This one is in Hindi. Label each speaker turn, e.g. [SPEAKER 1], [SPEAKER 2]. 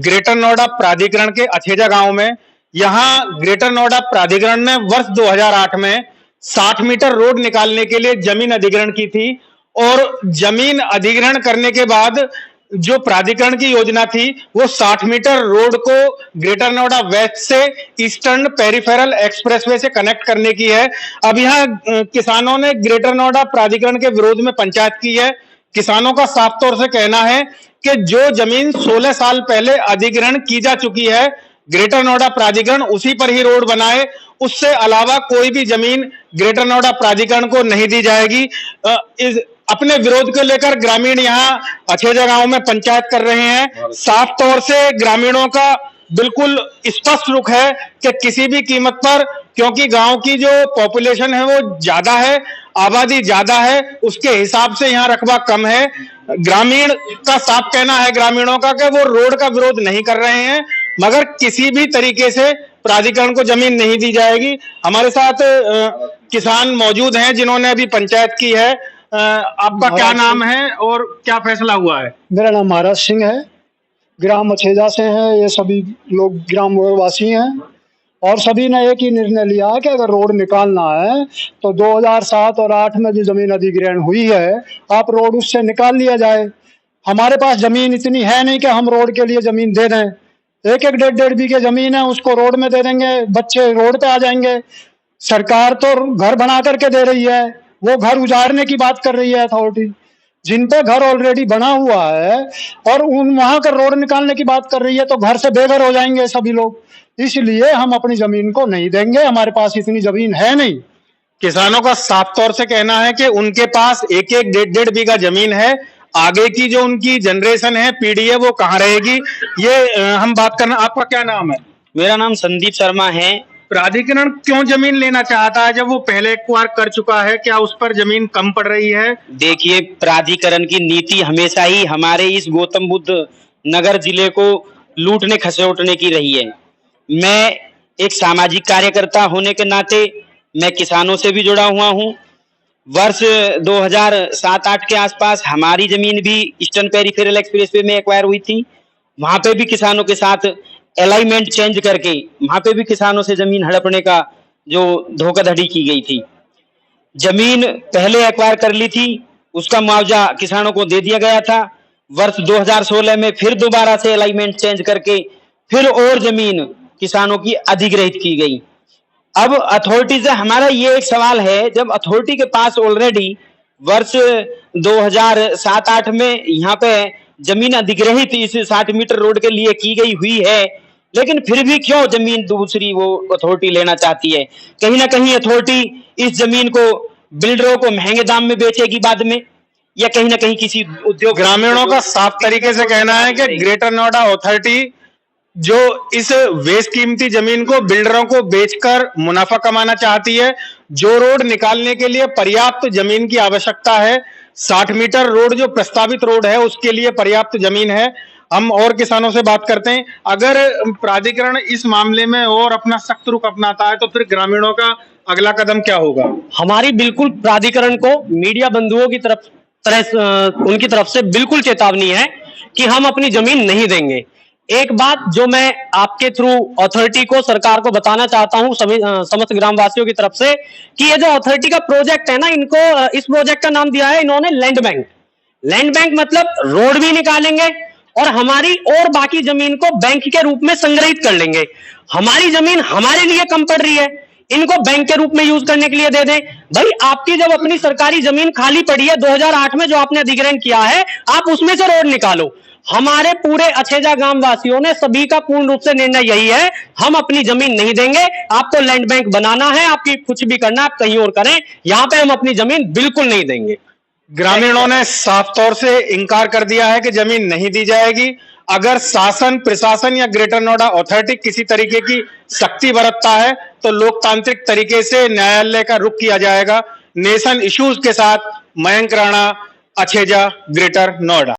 [SPEAKER 1] ग्रेटर नोएडा प्राधिकरण के अछेजा गांव में। यहां ग्रेटर नोएडा प्राधिकरण ने वर्ष 2008 में 60 मीटर रोड निकालने के लिए जमीन अधिग्रहण की थी और जमीन अधिग्रहण करने के बाद जो प्राधिकरण की योजना थी वो 60 मीटर रोड को ग्रेटर नोएडा वेस्ट से ईस्टर्न पेरिफेरल एक्सप्रेसवे से कनेक्ट करने की है। अब यहाँ किसानों ने ग्रेटर नोएडा प्राधिकरण के विरोध में पंचायत की है। किसानों का साफ तौर से कहना है कि जो जमीन 16 साल पहले अधिग्रहण की जा चुकी है, ग्रेटर नोएडा प्राधिकरण उसी पर ही रोड बनाए, उससे अलावा कोई भी जमीन ग्रेटर नोएडा प्राधिकरण को नहीं दी जाएगी। अपने विरोध को लेकर ग्रामीण यहाँ अछेजा गांव में पंचायत कर रहे हैं। साफ तौर से ग्रामीणों का बिल्कुल स्पष्ट रुख है कि किसी भी कीमत पर, क्योंकि गांव की जो पॉपुलेशन है वो ज्यादा है, आबादी ज्यादा है, उसके हिसाब से यहाँ रकबा कम है। ग्रामीण का साफ कहना है ग्रामीणों का कि वो रोड का विरोध नहीं कर रहे हैं, मगर किसी भी तरीके से प्राधिकरण को जमीन नहीं दी जाएगी। हमारे साथ किसान मौजूद हैं जिन्होंने अभी पंचायत की है। आपका क्या नाम है और क्या फैसला हुआ है?
[SPEAKER 2] मेरा नाम महाराज सिंह है, ग्राम अछेजा से है। ये सभी लोग ग्राम वासी हैं और सभी ने एक ही निर्णय लिया है कि अगर रोड निकालना है तो 2007 और 8 में जो जमीन अधिग्रहण हुई है, आप रोड उससे निकाल लिया जाए। हमारे पास जमीन इतनी है नहीं कि हम रोड के लिए जमीन दे दें। एक एक डेढ़ बीघे जमीन है, उसको रोड में दे देंगे, बच्चे रोड पे आ जाएंगे। सरकार तो घर बना करके दे रही है, वो घर उजाड़ने की बात कर रही है अथॉरिटी। जिन पे घर ऑलरेडी बना हुआ है और वहां का रोड निकालने की बात कर रही है, तो घर से बेघर हो जाएंगे सभी लोग। इसलिए हम अपनी जमीन को नहीं देंगे, हमारे पास इतनी जमीन है नहीं।
[SPEAKER 1] किसानों का साफ तौर से कहना है कि उनके पास एक एक डेढ़ बीघा जमीन है। आगे की जो उनकी जनरेशन है, पीढ़ी है, वो कहाँ रहेगी, ये हम बात करना। आपका क्या नाम है?
[SPEAKER 3] मेरा नाम संदीप शर्मा है।
[SPEAKER 1] प्राधिकरण क्यों जमीन लेना चाहता है जब वो पहले एक बार कर चुका है? क्या उस पर जमीन कम पड़ रही है?
[SPEAKER 3] देखिए, प्राधिकरण की नीति हमेशा ही हमारे इस गौतम बुद्ध नगर जिले को लूटने खसोटने की रही है। मैं एक सामाजिक कार्यकर्ता होने के नाते मैं किसानों से भी जुड़ा हुआ हूँ। वर्ष 2007-8 के आसपास हमारी जमीन भी ईस्टर्न पेरिफेरल एक्सप्रेसवे में एक्वायर हुई थी। वहां पे भी किसानों के साथ अलाइनमेंट चेंज करके वहां पे भी किसानों से जमीन हड़पने का जो धोखाधड़ी की गई थी। जमीन पहले एक्वायर कर ली थी, उसका मुआवजा किसानों को दे दिया गया था। वर्ष 2016 में फिर दोबारा से अलाइनमेंट चेंज करके फिर और जमीन किसानों की अधिग्रहित की गई। अब अथॉरिटी से हमारा ये एक सवाल है, जब अथॉरिटी के पास ऑलरेडी वर्ष 2007-8 में यहाँ पे जमीन अधिग्रहित इस 60 मीटर रोड के लिए की गई हुई है, लेकिन फिर भी क्यों जमीन दूसरी वो अथॉरिटी लेना चाहती है? कहीं ना कहीं अथॉरिटी इस जमीन को बिल्डरों को महंगे दाम में बेचेगी बाद में, या कहीं ना कहीं किसी उद्योग।
[SPEAKER 1] ग्रामीणों का साफ तरीके से कहना है कि ग्रेटर नोएडा अथॉरिटी जो इस बेशकीमती जमीन को बिल्डरों को बेचकर मुनाफा कमाना चाहती है। जो रोड निकालने के लिए पर्याप्त जमीन की आवश्यकता है, 60 मीटर रोड जो प्रस्तावित रोड है, उसके लिए पर्याप्त जमीन है। हम और किसानों से बात करते हैं। अगर प्राधिकरण इस मामले में और अपना सख्त रुख अपनाता है तो फिर ग्रामीणों का अगला कदम क्या होगा?
[SPEAKER 4] हमारी बिल्कुल प्राधिकरण को मीडिया बंधुओं की उनकी तरफ से बिल्कुल चेतावनी है कि हम अपनी जमीन नहीं देंगे। एक बात जो मैं आपके थ्रू अथॉरिटी को, सरकार को बताना चाहता हूं समस्त ग्रामवासियों की तरफ से, कि ये जो अथॉरिटी का प्रोजेक्ट है ना, इनको इस प्रोजेक्ट का नाम दिया है इन्होंने लैंड बैंक। लैंड बैंक मतलब रोड भी निकालेंगे और हमारी और बाकी जमीन को बैंक के रूप में संग्रहित कर लेंगे। हमारी जमीन हमारे लिए कम पड़ रही है, इनको बैंक के रूप में यूज करने के लिए दे दें। भाई, आपकी जब अपनी सरकारी जमीन खाली पड़ी है 2008 में जो आपने अधिग्रहण किया है, आप उसमें से रोड निकालो। हमारे पूरे अछेजा गांव वासियों ने सभी का पूर्ण रूप से निर्णय यही है, हम अपनी जमीन नहीं देंगे। आपको लैंड बैंक बनाना है, आपकी कुछ भी करना है आप कहीं और करें, यहाँ पे हम अपनी जमीन बिल्कुल नहीं देंगे।
[SPEAKER 1] ग्रामीणों ने साफ तौर से इंकार कर दिया है कि जमीन नहीं दी जाएगी। अगर शासन, प्रशासन या ग्रेटर नोएडा अथॉरिटी किसी तरीके की सख्ती बरतता है तो लोकतांत्रिक तरीके से न्यायालय का रुख किया जाएगा। नेशन इश्यूज के साथ मयंक राणा, अछेजा, ग्रेटर नोएडा।